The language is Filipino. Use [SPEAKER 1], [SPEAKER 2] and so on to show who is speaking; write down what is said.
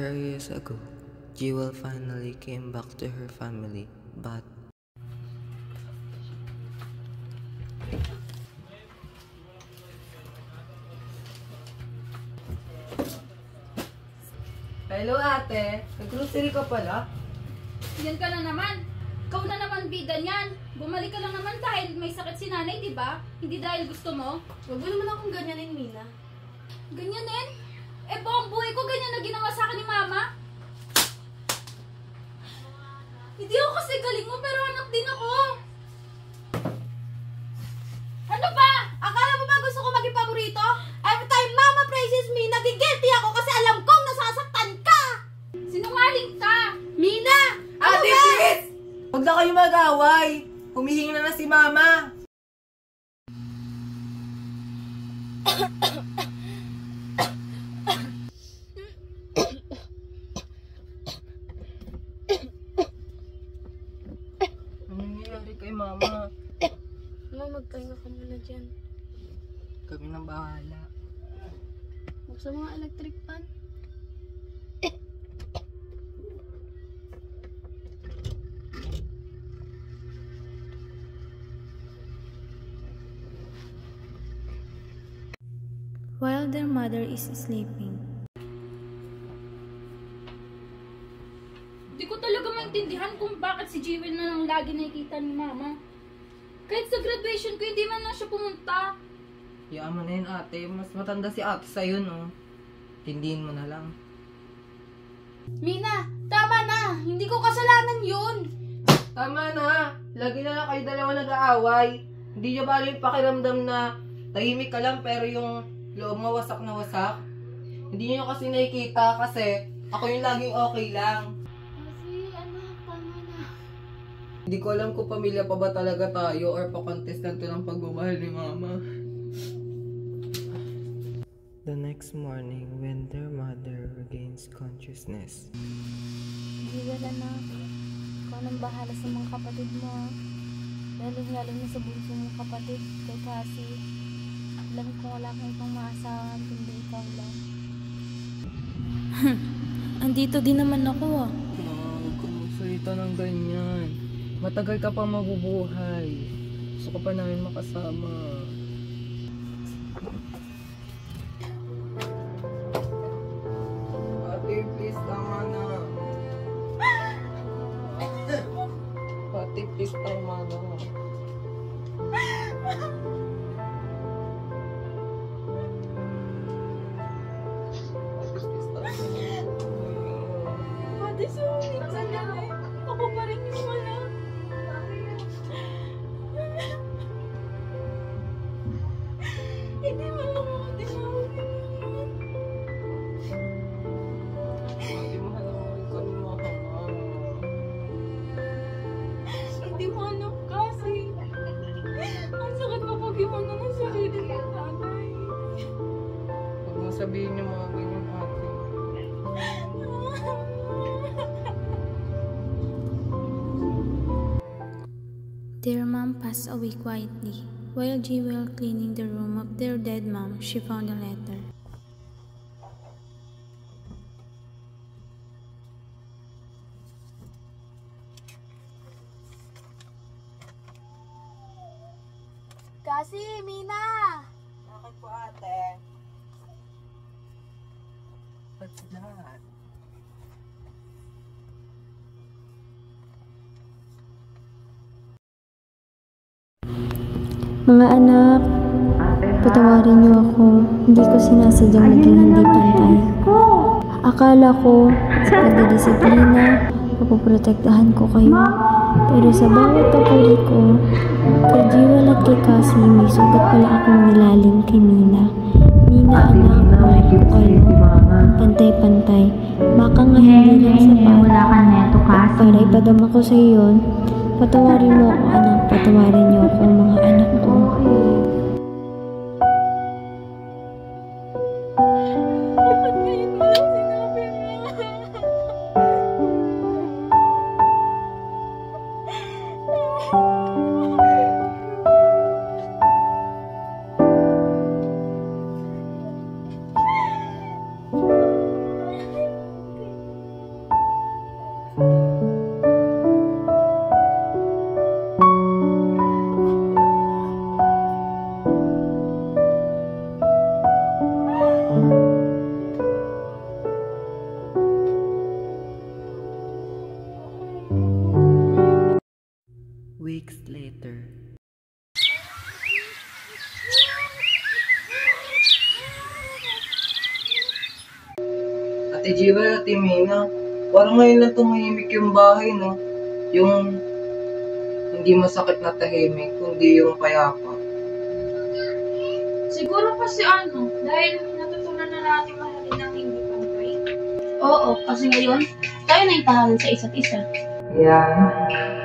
[SPEAKER 1] After years ago, Jewel finally came back to her family, but
[SPEAKER 2] Hello ate, nag-grocery ka pala?
[SPEAKER 3] Yan ka na naman. Ikaw na naman bida niyan. Bumalik ka lang naman dahil may sakit si nanay, di ba? Hindi dahil gusto mo.
[SPEAKER 4] Huwag mo naman akong ganyanin, Mina.
[SPEAKER 3] Ganyanin? Eh, buong buhay ko ganyan na ginawa sa akin ni mama. Hindi ako kasi galing mo, pero anak din ako. Ano ba?
[SPEAKER 4] Akala mo ba gusto ko maging paborito? Every time mama praises me, nagigilty ako kasi alam kong nasasaktan ka!
[SPEAKER 3] Sinungaling ka.
[SPEAKER 4] Mina! Ano
[SPEAKER 2] Ate,
[SPEAKER 4] ba?
[SPEAKER 2] please! Huwag na kayo mag-away. Humihingi na si mama. Ano nangyayari kay mama?
[SPEAKER 4] Mama, magpahinga ka muna dyan.
[SPEAKER 2] Kami nang bahala.
[SPEAKER 4] Buksan mo nga electric fan.
[SPEAKER 5] While their mother is sleeping.
[SPEAKER 3] Hindi ko talaga maintindihan kung bakit si Jewel na lang lagi nakikita ni mama. Kahit sa graduation ko, hindi man lang siya pumunta.
[SPEAKER 2] Hayaan mo na yun ate. Mas matanda si ate sa'yo, no? Tindihin mo na lang.
[SPEAKER 4] Mina, tama na! Hindi ko kasalanan yun!
[SPEAKER 2] Tama na! Lagi na lang kayo dalawa nag-aaway. Hindi nyo bali yung pakiramdam na tahimik ka lang pero yung loob mo wasak na wasak. Hindi nyo kasi nakikita kasi ako yung laging okay lang.
[SPEAKER 4] Kasi, anak, tama na.
[SPEAKER 2] Hindi ko alam kung pamilya pa ba talaga tayo or pa-contest lang to ng pagmamahal ni mama.
[SPEAKER 1] the next morning, when their mother regains consciousness,
[SPEAKER 5] Jewel, anak. Ikaw nang bahala sa mga kapatid mo. Lalo na sa bunso mong kapatid kay Cassie. Alam ko wala kang ibang maasahan kundi ikaw lang. Andito din naman ako ah.
[SPEAKER 2] Huwag ka magsalita ng ganyan. Matagal ka pa mabubuhay. Gusto ko pa namin makasama. Ate, please, tama na. Ate, please, tama na.
[SPEAKER 4] Ate, sorry. Sandali. Ako pa rin yung wala. Hindi mo lang ako tinawagin.
[SPEAKER 2] Ate, mahal ko ni mama.
[SPEAKER 4] Hindi mo alam kasi. Ang sakit kapag iwan ng sarili ng tatay.
[SPEAKER 2] Huwag mo sabihin yung mga ganyan, ate.
[SPEAKER 5] Their mom passed away quietly. While Jewel cleaning the room of their dead mom, she found a letter.
[SPEAKER 4] Kasi, Mina!
[SPEAKER 2] Bakit po, ate? What's that?
[SPEAKER 5] Mga anak, patawarin niyo ako. Hindi ko sinasadyang naging hindi pantay. Akala ko sa pagdidisiplina, mapoprotektahan ko kayo. Pero sa bawat papuri ko, kay Jewel at kay Cassie, may sugat pala akong nilalim kay Mina. Mina, anak, mahal ko kayo. Pantay-pantay. Baka nga hindi lang sapat. Para ipadama ko sa iyo, patawarin mo ako, anak. Patawarin niyo ako, mga anak ko.
[SPEAKER 4] Bakit ngayon mo lang sinabi mo?
[SPEAKER 1] weeks later.
[SPEAKER 2] Ate Jewel, Ate Mina, parang ngayon lang tumahimik yung bahay, no? Yung hindi masakit na tahimik, kundi yung payapa.
[SPEAKER 3] Siguro kasi dahil natutunan na natin mahalin ng hindi pantay. Oo, kasi ngayon, tayo na itahanan sa isa't isa.
[SPEAKER 2] Yeah.